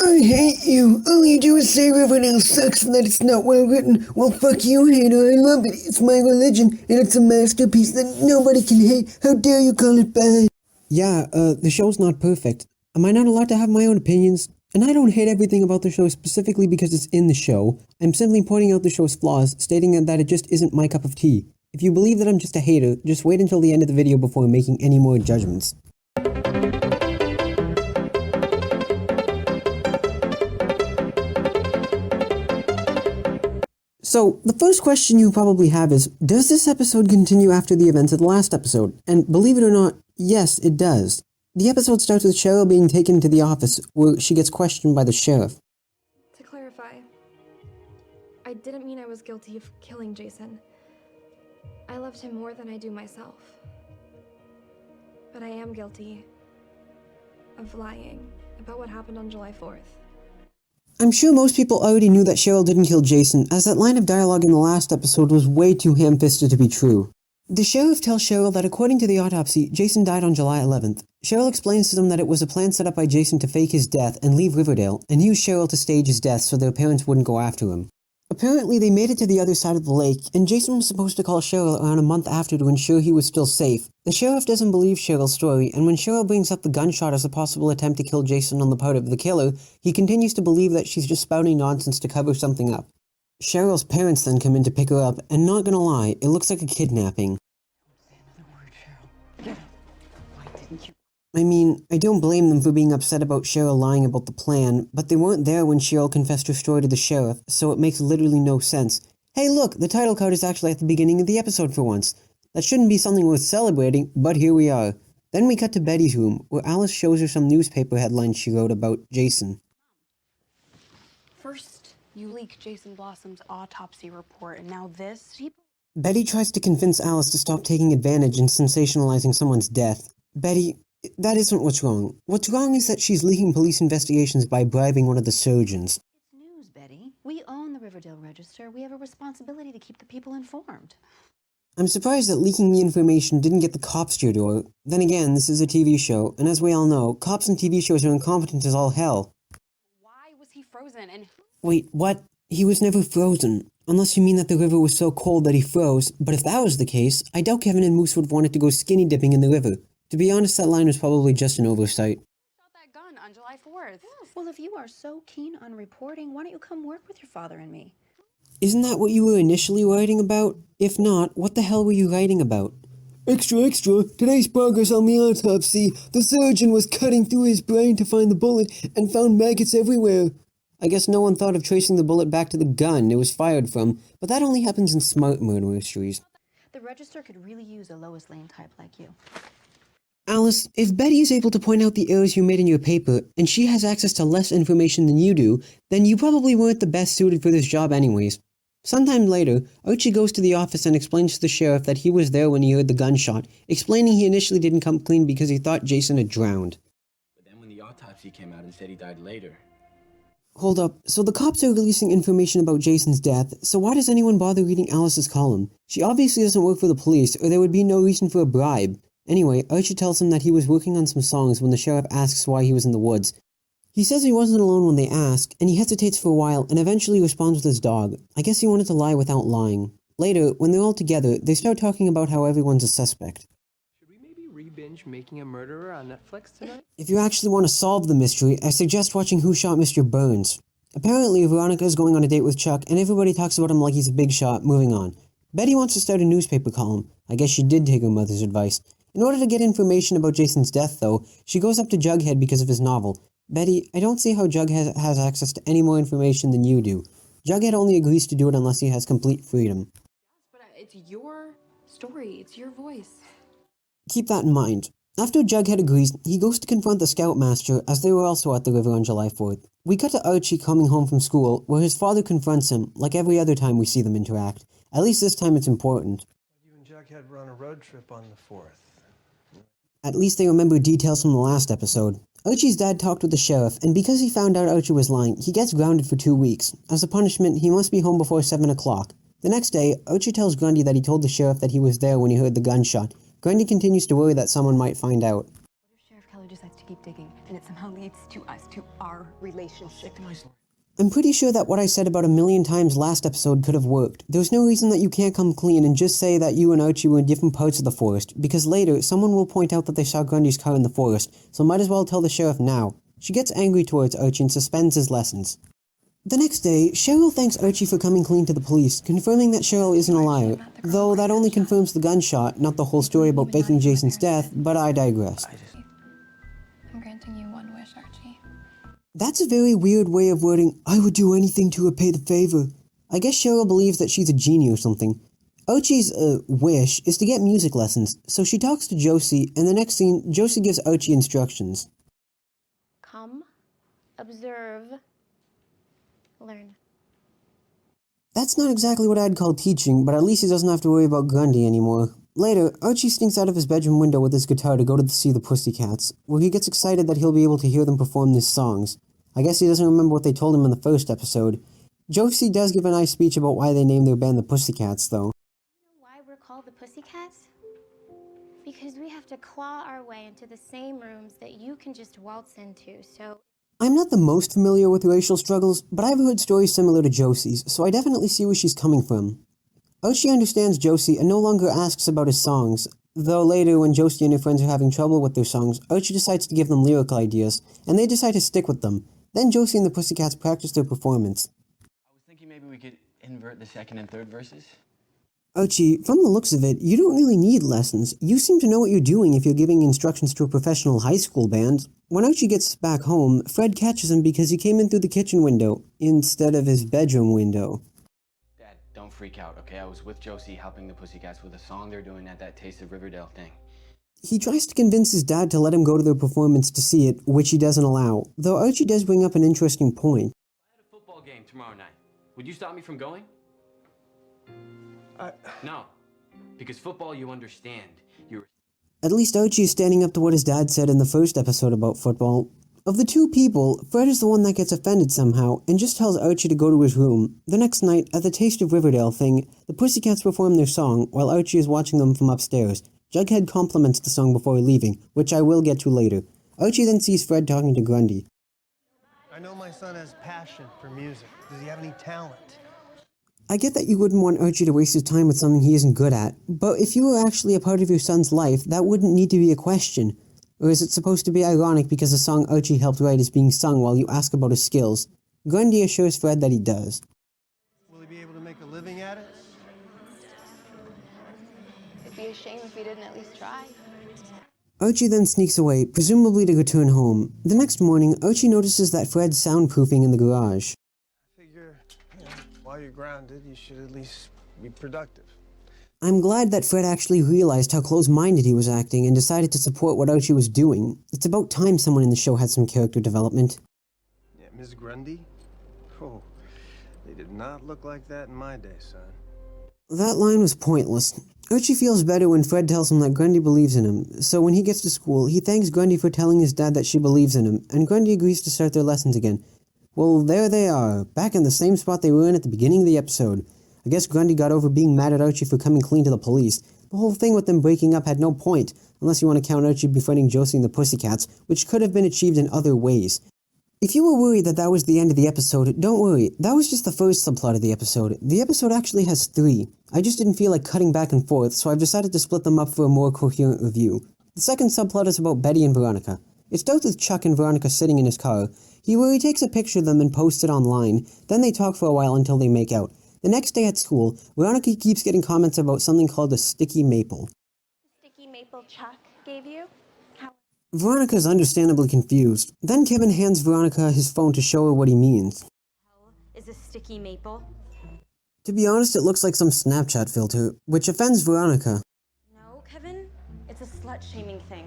I hate you. All you do is say Riverdale sucks and that it's not well written. Well, fuck you, hater. I love it. It's my religion, and it's a masterpiece that nobody can hate. How dare you call it bad? Yeah, the show's not perfect. Am I not allowed to have my own opinions? And I don't hate everything about the show specifically because it's in the show. I'm simply pointing out the show's flaws, stating that it just isn't my cup of tea. If you believe that I'm just a hater, just wait until the end of the video before making any more judgments. So, the first question you probably have is, does this episode continue after the events of the last episode? And believe it or not, yes, it does. The episode starts with Cheryl being taken to the office, where she gets questioned by the sheriff. To clarify, I didn't mean I was guilty of killing Jason. I loved him more than I do myself. But I am guilty of lying about what happened on July 4th. I'm sure most people already knew that Cheryl didn't kill Jason, as that line of dialogue in the last episode was way too ham-fisted to be true. The sheriff tells Cheryl that according to the autopsy, Jason died on July 11th. Cheryl explains to them that it was a plan set up by Jason to fake his death and leave Riverdale, and use Cheryl to stage his death so their parents wouldn't go after him. Apparently, they made it to the other side of the lake, and Jason was supposed to call Cheryl around a month after to ensure he was still safe. The sheriff doesn't believe Cheryl's story, and when Cheryl brings up the gunshot as a possible attempt to kill Jason on the part of the killer, he continues to believe that she's just spouting nonsense to cover something up. Cheryl's parents then come in to pick her up, and not gonna lie, it looks like a kidnapping. I mean, I don't blame them for being upset about Cheryl lying about the plan, but they weren't there when Cheryl confessed her story to the sheriff, so it makes literally no sense. Hey look, the title card is actually at the beginning of the episode for once. That shouldn't be something worth celebrating, but here we are. Then we cut to Betty's room, where Alice shows her some newspaper headlines she wrote about Jason. First, you leak Jason Blossom's autopsy report, and now this? Betty tries to convince Alice to stop taking advantage and sensationalizing someone's death. Betty, that isn't what's wrong. What's wrong is that she's leaking police investigations by bribing one of the surgeons. It's news, Betty. We own the Riverdale Register. We have a responsibility to keep the people informed. I'm surprised that leaking the information didn't get the cops to your door. Then again, this is a TV show, and as we all know, cops and TV shows are incompetent as all hell. Why was he frozen and... Wait, what? He was never frozen. Unless you mean that the river was so cold that he froze, but if that was the case, I doubt Kevin and Moose would have wanted to go skinny dipping in the river. To be honest, that line was probably just an oversight. Who shot that gun on July 4th? Well, if you are so keen on reporting, why don't you come work with your father and me? Isn't that what you were initially writing about? If not, what the hell were you writing about? Extra, extra! Today's progress on the autopsy. The surgeon was cutting through his brain to find the bullet and found maggots everywhere. I guess no one thought of tracing the bullet back to the gun it was fired from, but that only happens in smart murder mysteries. The Register could really use a Lois Lane type like you. Alice, if Betty is able to point out the errors you made in your paper, and she has access to less information than you do, then you probably weren't the best suited for this job anyways. Sometime later, Archie goes to the office and explains to the sheriff that he was there when he heard the gunshot, explaining he initially didn't come clean because he thought Jason had drowned. But then when the autopsy came out and said he died later... Hold up, so the cops are releasing information about Jason's death, so why does anyone bother reading Alice's column? She obviously doesn't work for the police, or there would be no reason for a bribe. Anyway, Archie tells him that he was working on some songs when the sheriff asks why he was in the woods. He says he wasn't alone when they ask, and he hesitates for a while and eventually responds with his dog. I guess he wanted to lie without lying. Later, when they're all together, they start talking about how everyone's a suspect. Should we maybe re-binge Making a Murderer on Netflix tonight? If you actually want to solve the mystery, I suggest watching Who Shot Mr. Burns. Apparently, Veronica is going on a date with Chuck, and everybody talks about him like he's a big shot. Moving on. Betty wants to start a newspaper column. I guess she did take her mother's advice. In order to get information about Jason's death, though, she goes up to Jughead because of his novel. Betty, I don't see how Jughead has access to any more information than you do. Jughead only agrees to do it unless he has complete freedom. But it's your story. It's your voice. Keep that in mind. After Jughead agrees, he goes to confront the Scoutmaster, as they were also at the river on July 4th. We cut to Archie coming home from school, where his father confronts him, like every other time we see them interact. At least this time it's important. You and Jughead were on a road trip on the 4th. At least they remember details from the last episode. Archie's dad talked with the sheriff, and because he found out Archie was lying, he gets grounded for 2 weeks. As a punishment, he must be home before 7 o'clock. The next day, Archie tells Grundy that he told the sheriff that he was there when he heard the gunshot. Grundy continues to worry that someone might find out. What if Sheriff Keller just decides to keep digging, and it somehow leads to us, to our relationship. I'm pretty sure that what I said about 1,000,000 times last episode could have worked. There's no reason that you can't come clean and just say that you and Archie were in different parts of the forest, because later, someone will point out that they saw Grundy's car in the forest, so might as well tell the sheriff now. She gets angry towards Archie and suspends his lessons. The next day, Cheryl thanks Archie for coming clean to the police, confirming that Cheryl isn't a liar, though that only confirms the gunshot, not the whole story about faking Jason's death, but I digress. I'm granting you one wish, Archie. That's a very weird way of wording, I would do anything to repay the favor. I guess Cheryl believes that she's a genie or something. Archie's, wish is to get music lessons, so she talks to Josie, and the next scene, Josie gives Archie instructions. Come, observe, learn. That's not exactly what I'd call teaching, but at least he doesn't have to worry about Grundy anymore. Later, Archie sneaks out of his bedroom window with his guitar to go to see the Pussycats, where he gets excited that he'll be able to hear them perform these songs. I guess he doesn't remember what they told him in the first episode. Josie does give a nice speech about why they named their band the Pussycats, though. You know why we're called the Pussycats? Because we have to claw our way into the same rooms that you can just waltz into, so... I'm not the most familiar with racial struggles, but I've heard stories similar to Josie's, so I definitely see where she's coming from. Archie understands Josie and no longer asks about his songs, though later when Josie and her friends are having trouble with their songs, Archie decides to give them lyrical ideas, and they decide to stick with them. Then Josie and the Pussycats practice their performance. I was thinking maybe we could invert the second and third verses. Archie, from the looks of it, you don't really need lessons. You seem to know what you're doing if you're giving instructions to a professional high school band. When Archie gets back home, Fred catches him because he came in through the kitchen window, instead of his bedroom window. Dad, don't freak out, okay? I was with Josie helping the Pussycats with a song they're doing at that Taste of Riverdale thing. He tries to convince his dad to let him go to their performance to see it, which he doesn't allow, though Archie does bring up an interesting point. If I had a football game tomorrow night, would you stop me from going? No, because football you understand. At least Archie is standing up to what his dad said in the first episode about football. Of the two people, Fred is the one that gets offended somehow, and just tells Archie to go to his room. The next night, at the Taste of Riverdale thing, the Pussycats perform their song, while Archie is watching them from upstairs. Jughead compliments the song before leaving, which I will get to later. Archie then sees Fred talking to Grundy. I know my son has passion for music. Does he have any talent? I get that you wouldn't want Archie to waste his time with something he isn't good at, but if you were actually a part of your son's life, that wouldn't need to be a question. Or is it supposed to be ironic because the song Archie helped write is being sung while you ask about his skills? Grundy assures Fred that he does. Will he be able to make a living at it? It'd be a shame if we didn't at least try. Archie then sneaks away, presumably to return home. The next morning, Archie notices that Fred's soundproofing in the garage. While you're grounded, you should at least be productive. I'm glad that Fred actually realized how close-minded he was acting and decided to support what Archie was doing. It's about time someone in the show had some character development. Yeah, Miss Grundy? Oh, they did not look like that in my day, son. That line was pointless. Archie feels better when Fred tells him that Grundy believes in him, so when he gets to school, he thanks Grundy for telling his dad that she believes in him, and Grundy agrees to start their lessons again. Well, there they are, back in the same spot they were in at the beginning of the episode. I guess Grundy got over being mad at Archie for coming clean to the police. The whole thing with them breaking up had no point, unless you want to count Archie befriending Josie and the Pussycats, which could have been achieved in other ways. If you were worried that that was the end of the episode, don't worry, that was just the first subplot of the episode. The episode actually has 3. I just didn't feel like cutting back and forth, so I've decided to split them up for a more coherent review. The second subplot is about Betty and Veronica. It starts with Chuck and Veronica sitting in his car. He takes a picture of them and posts it online, then they talk for a while until they make out. The next day at school, Veronica keeps getting comments about something called a sticky maple. Sticky maple Chuck gave you? Veronica is understandably confused. Then Kevin hands Veronica his phone to show her what he means. Hell is a sticky maple? To be honest, it looks like some Snapchat filter, which offends Veronica. No, Kevin. It's a slut-shaming thing.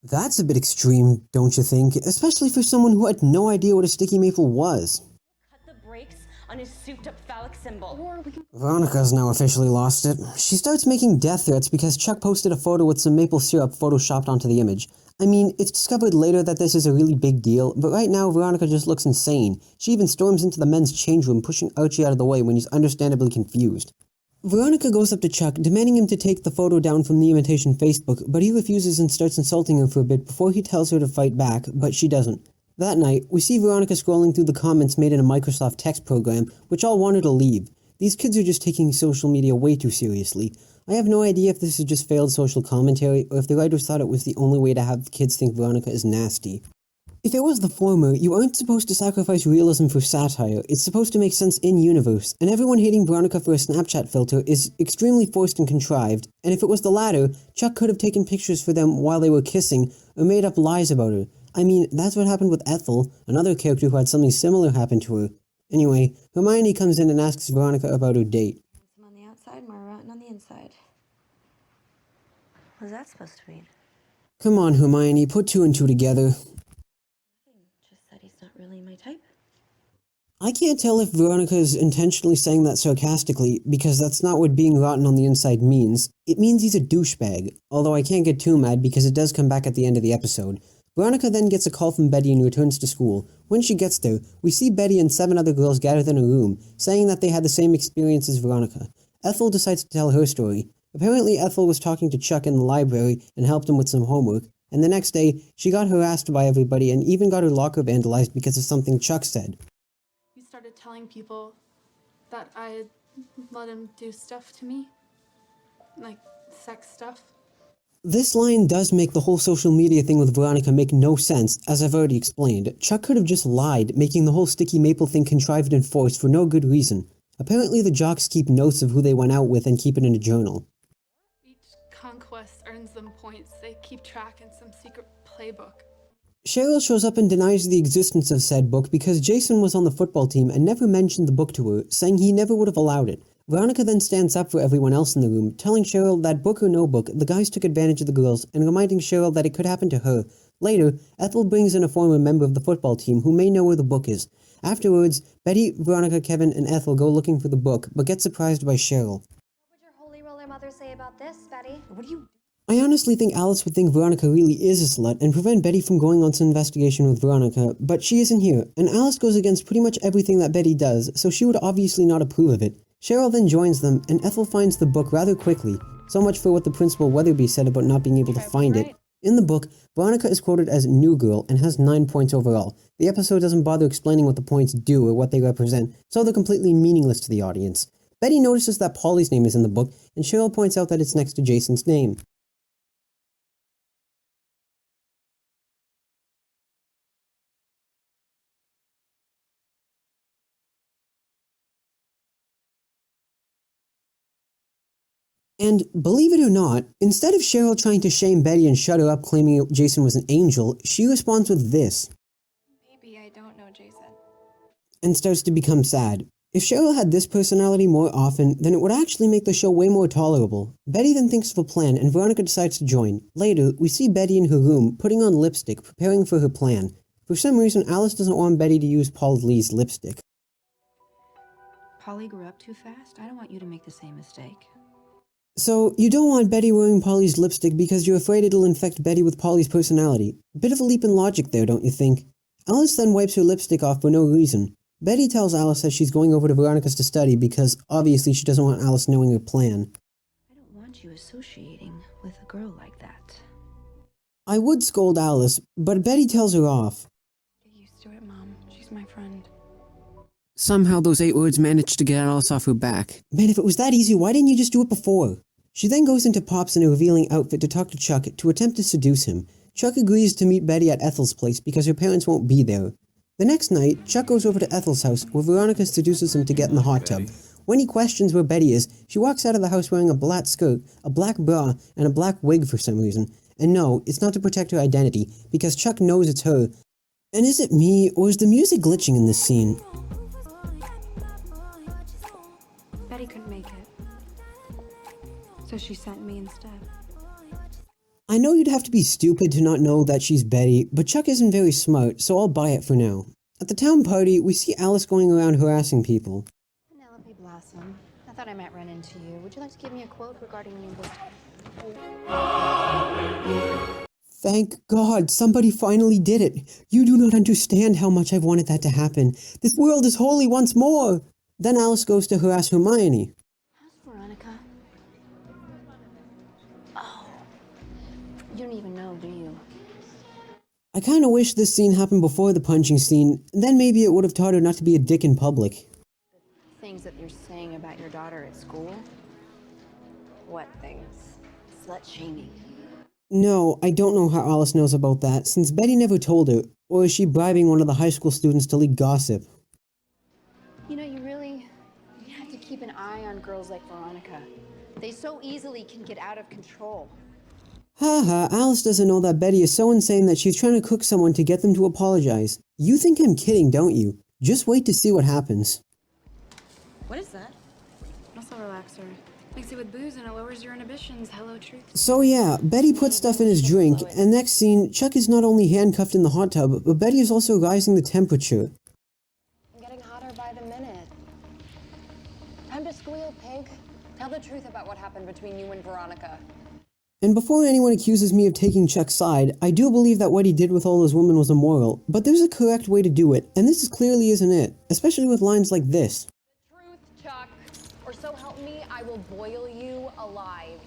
That's a bit extreme, don't you think? Especially for someone who had no idea what a sticky maple was. Cut the brakes on his souped-up phallic symbol. Veronica's now officially lost it. She starts making death threats because Chuck posted a photo with some maple syrup photoshopped onto the image. I mean, it's discovered later that this is a really big deal, but right now Veronica just looks insane. She even storms into the men's change room, pushing Archie out of the way when he's understandably confused. Veronica goes up to Chuck, demanding him to take the photo down from the imitation Facebook, but he refuses and starts insulting her for a bit before he tells her to fight back, but she doesn't. That night, we see Veronica scrolling through the comments made in a Microsoft text program, which all want her to leave. These kids are just taking social media way too seriously. I have no idea if this is just failed social commentary, or if the writers thought it was the only way to have kids think Veronica is nasty. If it was the former, you aren't supposed to sacrifice realism for satire, it's supposed to make sense in-universe, and everyone hating Veronica for a Snapchat filter is extremely forced and contrived, and if it was the latter, Chuck could have taken pictures for them while they were kissing, or made up lies about her. I mean, that's what happened with Ethel, another character who had something similar happen to her. Anyway, Hermione comes in and asks Veronica about her date. I'm on the outside, more rotten on the inside. What's that supposed to mean? Come on, Hermione, put two and two together. Just said he's not really my type. I can't tell if Veronica is intentionally saying that sarcastically, because that's not what being rotten on the inside means. It means he's a douchebag, although I can't get too mad because it does come back at the end of the episode. Veronica then gets a call from Betty and returns to school. When she gets there, we see Betty and 7 other girls gathered in a room, saying that they had the same experience as Veronica. Ethel decides to tell her story. Apparently Ethel was talking to Chuck in the library and helped him with some homework, and the next day, she got harassed by everybody and even got her locker vandalized because of something Chuck said. He started telling people that I let him do stuff to me, like sex stuff. This line does make the whole social media thing with Veronica make no sense, as I've already explained. Chuck could have just lied, making the whole sticky maple thing contrived and forced for no good reason. Apparently the jocks keep notes of who they went out with and keep it in a journal. Each conquest earns them points. They keep track in some secret playbook. Cheryl shows up and denies the existence of said book because Jason was on the football team and never mentioned the book to her, saying he never would have allowed it. Veronica then stands up for everyone else in the room, telling Cheryl that book or no book, the guys took advantage of the girls, and reminding Cheryl that it could happen to her. Later, Ethel brings in a former member of the football team who may know where the book is. Afterwards, Betty, Veronica, Kevin, and Ethel go looking for the book, but get surprised by Cheryl. What would your holy roller mother say about this, Betty? What do you... I honestly think Alice would think Veronica really is a slut and prevent Betty from going on some investigation with Veronica, but she isn't here, and Alice goes against pretty much everything that Betty does, so she would obviously not approve of it. Cheryl then joins them, and Ethel finds the book rather quickly. So much for what the Principal Weatherby said about not being able to find it. In the book, Veronica is quoted as New Girl and has 9 points overall. The episode doesn't bother explaining what the points do or what they represent, so they're completely meaningless to the audience. Betty notices that Polly's name is in the book, and Cheryl points out that it's next to Jason's name. And, believe it or not, instead of Cheryl trying to shame Betty and shut her up claiming Jason was an angel, she responds with this. Maybe I don't know Jason. And starts to become sad. If Cheryl had this personality more often, then it would actually make the show way more tolerable. Betty then thinks of a plan, and Veronica decides to join. Later, we see Betty in her room, putting on lipstick, preparing for her plan. For some reason, Alice doesn't want Betty to use Paul Lee's lipstick. Polly grew up too fast? I don't want you to make the same mistake. So, you don't want Betty wearing Polly's lipstick because you're afraid it'll infect Betty with Polly's personality. Bit of a leap in logic there, don't you think? Alice then wipes her lipstick off for no reason. Betty tells Alice that she's going over to Veronica's to study because, obviously, she doesn't want Alice knowing her plan. I don't want you associating with a girl like that. I would scold Alice, but Betty tells her off. Get used to it, Mom. She's my friend. Somehow those 8 words managed to get Alice off her back. Man, if it was that easy, why didn't you just do it before? She then goes into Pop's in a revealing outfit to talk to Chuck to attempt to seduce him. Chuck agrees to meet Betty at Ethel's place because her parents won't be there. The next night, Chuck goes over to Ethel's house where Veronica seduces him to get in the hot tub. When he questions where Betty is, she walks out of the house wearing a black skirt, a black bra, and a black wig for some reason. And no, it's not to protect her identity, because Chuck knows it's her. And is it me, or is the music glitching in this scene? Betty couldn't make it. So she sent me instead. I know you'd have to be stupid to not know that she's Betty, but Chuck isn't very smart, so I'll buy it for now. At the town party, we see Alice going around harassing people. Penelope Blossom, I thought I might run into you. Would you like to give me a quote regarding the English? Thank God, somebody finally did it. You do not understand how much I've wanted that to happen. This world is holy once more. Then Alice goes to harass Hermione. How's Veronica I kinda wish this scene happened before the punching scene, then maybe it would have taught her not to be a dick in public. Things that you're saying about your daughter at school? What things? Slut shaming. No, I don't know how Alice knows about that, since Betty never told her, or is she bribing one of the high school students to leak gossip? You know, you really have to keep an eye on girls like Veronica. They so easily can get out of control. Haha, Alice doesn't know that Betty is so insane that she's trying to cook someone to get them to apologize. You think I'm kidding, don't you? Just wait to see what happens. What is that? Muscle relaxer. Mix it with booze and it lowers your inhibitions. Hello, truth. So yeah, Betty puts stuff in his drink, and next scene, Chuck is not only handcuffed in the hot tub, but Betty is also rising the temperature. I'm getting hotter by the minute. Time to squeal, pig. Tell the truth about what happened between you and Veronica. And before anyone accuses me of taking Chuck's side, I do believe that what he did with all those women was immoral, but there's a correct way to do it, and this clearly isn't it, especially with lines like this. The truth, Chuck, or so help me, I will boil you alive.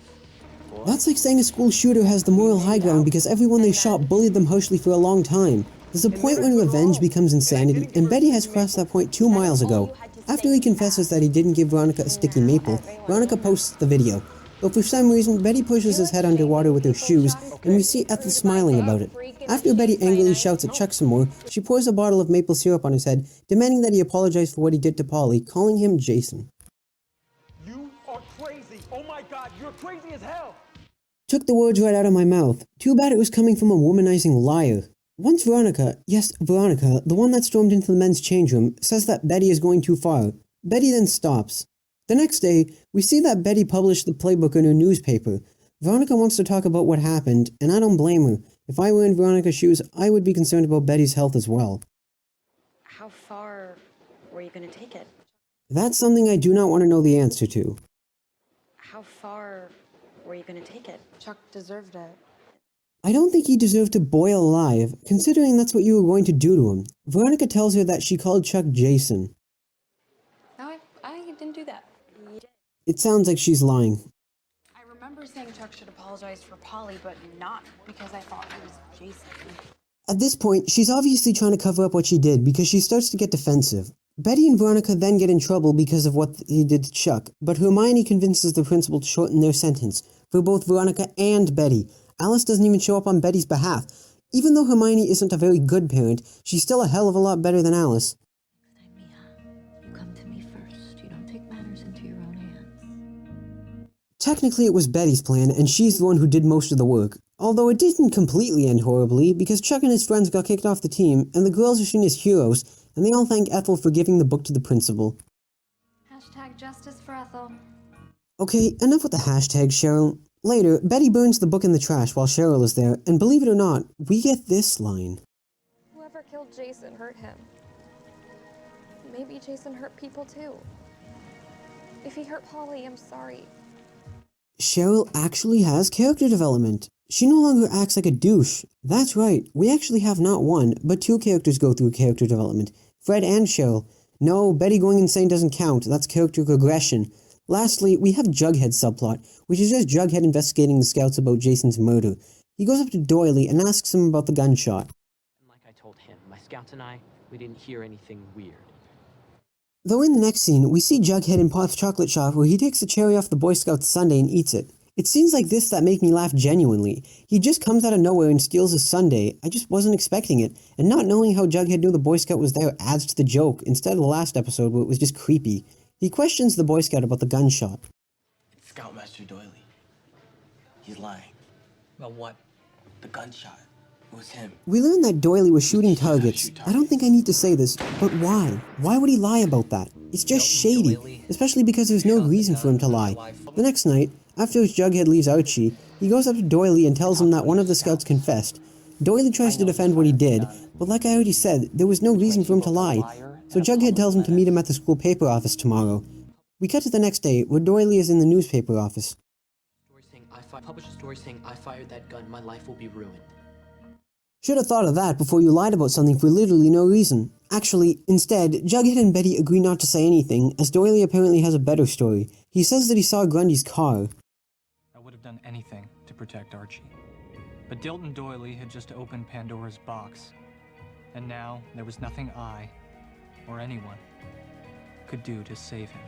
That's like saying a school shooter has the moral high ground because everyone they shot bullied them harshly for a long time. There's a point when revenge becomes insanity, and Betty has crossed that point 2 miles ago. After he confesses that he didn't give Veronica a sticky maple, Veronica posts the video. But for some reason, Betty pushes his head underwater with her shoes, and we see Ethel smiling about it. After Betty angrily shouts at Chuck some more, she pours a bottle of maple syrup on his head, demanding that he apologize for what he did to Polly, calling him Jason. You are crazy! Oh my god, you're crazy as hell! Took the words right out of my mouth. Too bad it was coming from a womanizing liar. Once Veronica, yes, Veronica, the one that stormed into the men's change room, says that Betty is going too far, Betty then stops. The next day, we see that Betty published the playbook in her newspaper. Veronica wants to talk about what happened, and I don't blame her. If I were in Veronica's shoes, I would be concerned about Betty's health as well. How far were you going to take it? That's something I do not want to know the answer to. How far were you going to take it? Chuck deserved it. I don't think he deserved to boil alive, considering that's what you were going to do to him. Veronica tells her that she called Chuck Jason. No, I didn't do that. It sounds like she's lying. I remember saying Chuck should apologize for Polly, but not because I thought it was Jason. At this point, she's obviously trying to cover up what she did because she starts to get defensive. Betty and Veronica then get in trouble because of what he did to Chuck, but Hermione convinces the principal to shorten their sentence for both Veronica and Betty. Alice doesn't even show up on Betty's behalf. Even though Hermione isn't a very good parent, she's still a hell of a lot better than Alice. Technically it was Betty's plan, and she's the one who did most of the work. Although it didn't completely end horribly, because Chuck and his friends got kicked off the team, and the girls are seen as heroes, and they all thank Ethel for giving the book to the principal. Hashtag justice for Ethel. Okay, enough with the hashtag, Cheryl. Later, Betty burns the book in the trash while Cheryl is there, and believe it or not, we get this line. Whoever killed Jason hurt him. Maybe Jason hurt people too. If he hurt Polly, I'm sorry. Cheryl actually has character development. She no longer acts like a douche. That's right, we actually have not one, but 2 characters go through character development. Fred and Cheryl. No, Betty going insane doesn't count, that's character regression. Lastly, we have Jughead's subplot, which is just Jughead investigating the scouts about Jason's murder. He goes up to Doily and asks him about the gunshot. And like I told him, my scouts and I, we didn't hear anything weird. Though in the next scene, we see Jughead in Pop's chocolate shop where he takes a cherry off the Boy Scout's sundae and eats it. It's scenes like this that make me laugh genuinely. He just comes out of nowhere and steals a sundae. I just wasn't expecting it, and not knowing how Jughead knew the Boy Scout was there adds to the joke, instead of the last episode where it was just creepy. He questions the Boy Scout about the gunshot. It's Scoutmaster Doily. He's lying. About what? The gunshot. It was him. We learn that Doily was shooting targets. I don't think I need to say this, but why? Why would he lie about that? It's just shady, especially because there's no reason for him to lie. The next night, after Jughead leaves Archie, he goes up to Doily and tells him that one of the scouts confessed. Doily tries to defend what he did, but like I already said, there was no reason for him to lie, so Jughead tells him to meet him at the school paper office tomorrow. We cut to the next day, where Doily is in the newspaper office. Publish a story saying I fired that gun, my life will be ruined. Should have thought of that before you lied about something for literally no reason. Actually, instead, Jughead and Betty agree not to say anything, as Doily apparently has a better story. He says that he saw Grundy's car. I would have done anything to protect Archie. But Dilton Doily had just opened Pandora's box, and now there was nothing I, or anyone, could do to save him.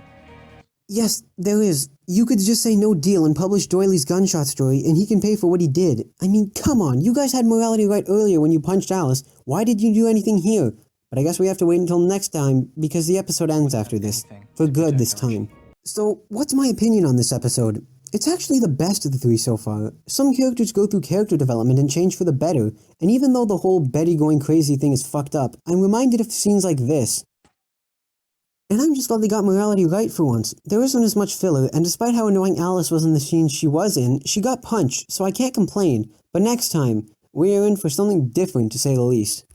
Yes, there is. You could just say no deal and publish Doyley's gunshot story, and he can pay for what he did. I mean, come on, you guys had morality right earlier when you punched Alice. Why did you do anything here? But I guess we have to wait until next time, because the episode ends after this. For good this time. So, what's my opinion on this episode? It's actually the best of the three so far. Some characters go through character development and change for the better, and even though the whole Betty going crazy thing is fucked up, I'm reminded of scenes like this. And I'm just glad they got morality right for once. There isn't as much filler, and despite how annoying Alice was in the scenes she was in, she got punched, so I can't complain. But next time, we are in for something different to say the least.